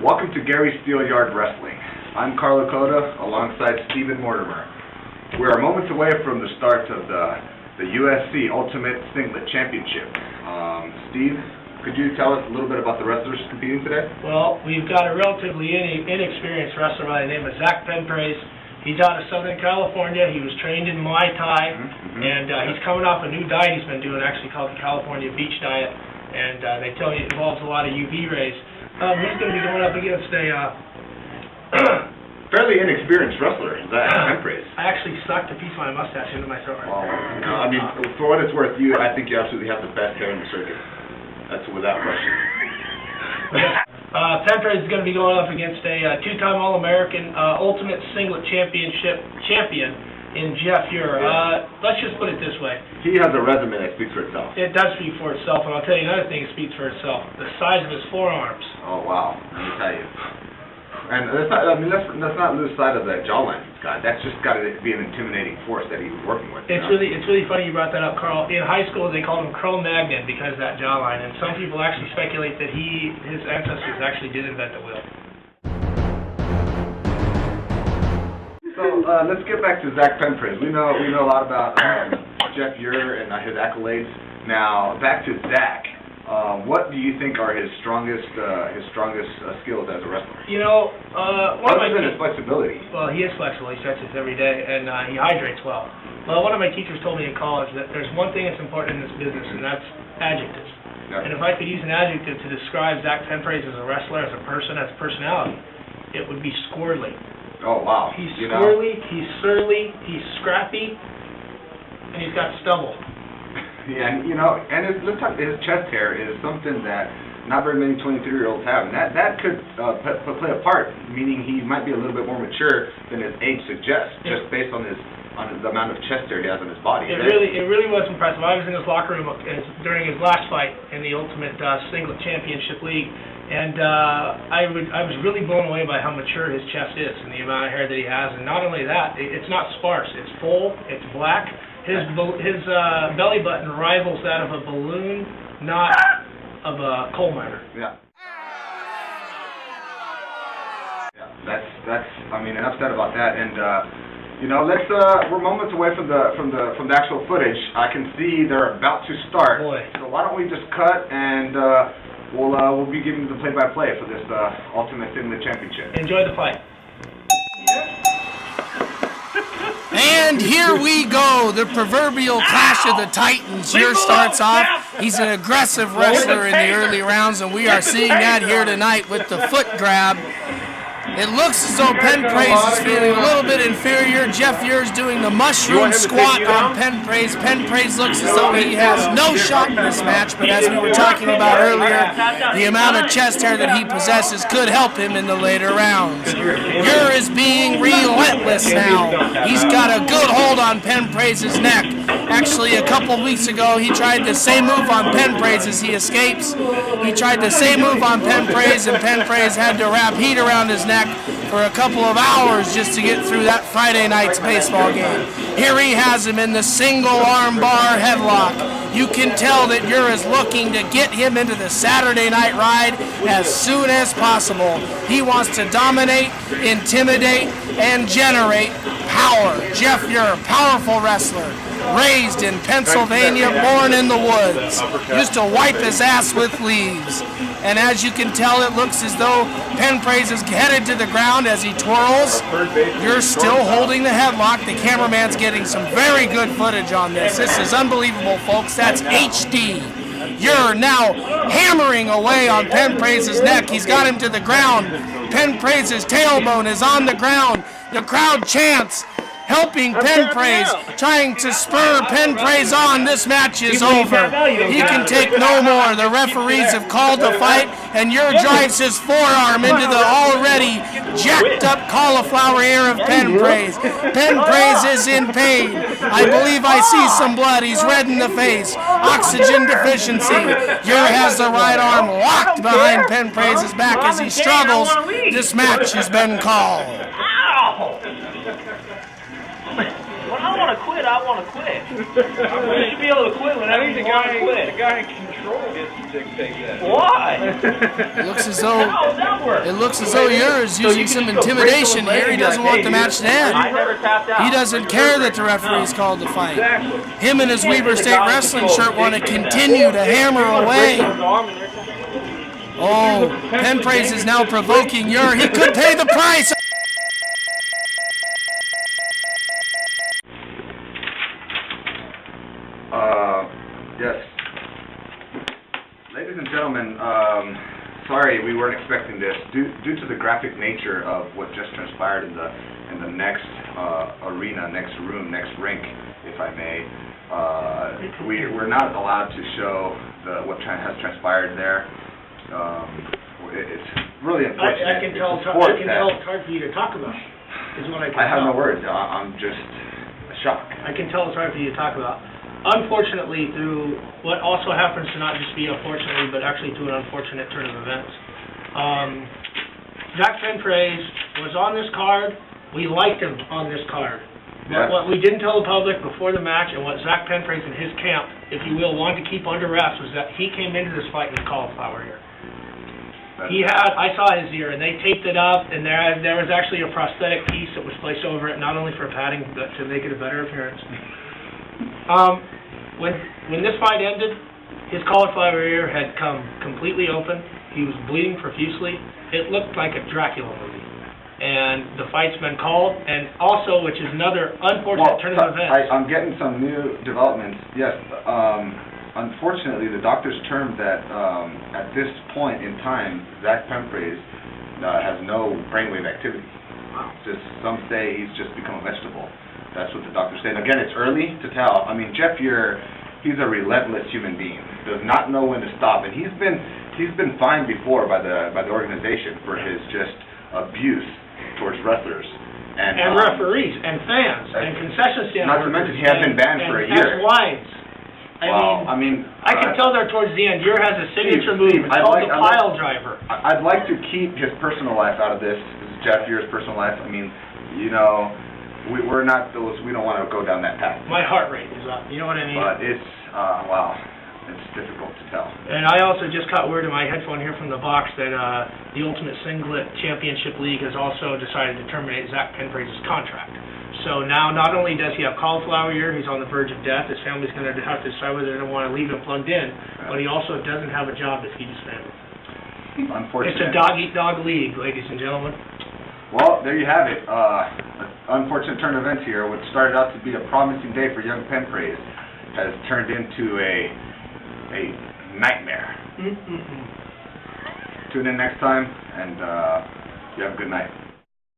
Welcome to Gary's Steelyard Wrestling. I'm Carlo Cota alongside Stephen Mortimer. We are moments away from the start of the USC Ultimate Singlet Championship. Steve, could you tell us a little bit about the wrestlers competing today? Well, we've got a relatively inexperienced wrestler by the name of Zach Penpraise. He's out of Southern California. He was trained in Muay Thai, and he's coming off a new diet he's been doing, actually called the California Beach Diet, and they tell you it involves a lot of UV rays. He's going to be going up against a fairly inexperienced wrestler, Zach Penpraise. I actually sucked a piece of my mustache into my throat. I mean, for what it's worth, I think you absolutely have the best hair in the circuit. That's without question. Penpraise is going to be going up against a two-time All-American Ultimate Singlet Championship champion in Jeff Ure. Let's just put it this way. He has a resume that speaks for itself. It does speak for itself, and I'll tell you another thing that speaks for itself. The size of his forearms. Oh, wow. Let me tell you. And let's not lose sight of that jawline he's got. That's just got to be an intimidating force that he was working with. It's really funny you brought that up, Carl. In high school, they called him Cro-Magnon because of that jawline, and some people actually speculate that his ancestors actually did invent the wheel. So let's get back to Zach Penpraise. We know a lot about Jeff Ure and his accolades. Now back to Zach. What do you think are his strongest skills as a wrestler? You know, other than his flexibility. Well, he is flexible. He stretches every day, and he hydrates well. Well, one of my teachers told me in college that there's one thing that's important in this business, and that's adjectives. Yep. And if I could use an adjective to describe Zach Penpraise as a wrestler, as a person, as a personality, it would be squirrely. Oh, wow. He's squirrely, he's surly, he's scrappy, and he's got stubble. Yeah, and his chest hair is something that not very many 23-year-olds have, and that could play a part, meaning he might be a little bit more mature than his age suggests, just based on the amount of chest hair he has on his body. It really was impressive. I was in his locker room during his last fight in the Ultimate Singlet Championship League, and I was really blown away by how mature his chest is and the amount of hair that he has. And not only that, it's not sparse. It's full. It's black. His belly button rivals that of a balloon, not of a coal miner. Yeah. That's. I mean, enough said about that. And we're moments away from the actual footage. I can see they're about to start. Boy. So why don't we just cut and we'll be giving the play-by-play for this Ultimate Singlet Championship. Enjoy the fight. And here we go, the proverbial clash of the titans. Here starts off. He's an aggressive wrestler in the early rounds, and we are seeing that here tonight with the foot grab. It looks as though Penpraise is feeling a little bit inferior. Jeff Ure's doing the mushroom squat on Penpraise. Penpraise looks as though he has no shot in this match, but as we were talking about earlier, the amount of chest hair that he possesses could help him in the later rounds. Ure is being relentless now. He's got a good hold on Penpraise's neck. Actually, a couple weeks ago, he tried the same move on Penpraise as he escapes. He tried the same move on Penpraise, and Penpraise had to wrap heat around his neck for a couple of hours just to get through that Friday night's baseball game. Here he has him in the single arm bar headlock. You can tell that Ure is looking to get him into the Saturday night ride as soon as possible. He wants to dominate, intimidate, and generate power. Jeff Ure, powerful wrestler, raised in Pennsylvania, born in the woods, used to wipe his ass with leaves. And as you can tell, it looks as though Penpraise is headed to the ground as he twirls. You're still holding the headlock. The cameraman's getting some very good footage on this. This is unbelievable, folks. That's HD. You're now hammering away on Penpraise's neck. He's got him to the ground. Penpraise's tailbone is on the ground. The crowd chants, helping Penpraise, trying to spur Penpraise on. This match is over. He can take no more. The referees have called the fight, and Ure drives his forearm into the already jacked up cauliflower ear of Penpraise. Penpraise is in pain. I believe I see some blood. He's red in the face. Oxygen deficiency. Ure has the right arm locked behind Penpraise's back as he struggles. This match has been called. When I want to quit, I want to quit. You should be able to quit whenever you want to quit. The guy in control. Why? It looks as though How does that work? you're using some intimidation here. He doesn't want the match to end. I never tapped out. He doesn't care that the referee's called the fight. Him and his Weber State Wrestling shirt want to continue to hammer away. Oh, Penpraise is now provoking Ure. He could pay the price. Yes. Ladies and gentlemen, sorry we weren't expecting this. Due to the graphic nature of what just transpired in the next arena, next room, next rink, if I may, we're not allowed to show what has transpired there. It's really unfortunate. I can tell it's hard for you to talk about, is what I can tell. I have no words. I'm just shocked. I can tell it's hard for you to talk about. Unfortunately, through what also happens to not just be unfortunately, but actually to an unfortunate turn of events, Zach Penpraise was on this card. We liked him on this card. But what we didn't tell the public before the match, and what Zach Penpraise and his camp, if you will, wanted to keep under wraps, was that he came into this fight with cauliflower ear. I saw his ear, and they taped it up, and there was actually a prosthetic piece that was placed over it, not only for padding, but to make it a better appearance. When this fight ended, his cauliflower ear had come completely open. He was bleeding profusely. It looked like a Dracula movie. And the fight's been called, and also, which is another unfortunate turn of events. I'm getting some new developments. Yes, unfortunately, the doctors termed that at this point in time, Zach Penpraise has no brainwave activity. Just some say he's just become a vegetable. That's what the doctors say. And again, it's early to tell. I mean, Jeff Ure, he's a relentless human being. Does not know when to stop, and he's been fined before by the organization for his just abuse towards wrestlers and referees and fans and concession stand not to mention he has been banned for a year. Wives. I can tell there towards the end. Ure has a signature move. It's called the pile driver. I'd like to keep his personal life out of this. This is Jeff Ure's personal life. I mean, you know. We're not those. We don't want to go down that path. My heart rate is up. You know what I mean? But it's wow, it's difficult to tell. And I also just caught word in my headphone here from the box that the Ultimate Singlet Championship League has also decided to terminate Zach Penpraise's contract. So now, not only does he have cauliflower ear, he's on the verge of death. His family's going to have to decide whether they're going to want to leave him plugged in. But he also doesn't have a job to feed his family. Unfortunate. It's a dog-eat-dog league, ladies and gentlemen. Well, there you have it. Unfortunate turn of events here. What started out to be a promising day for young Penpraise has turned into a nightmare. Tune in next time, and you have a good night.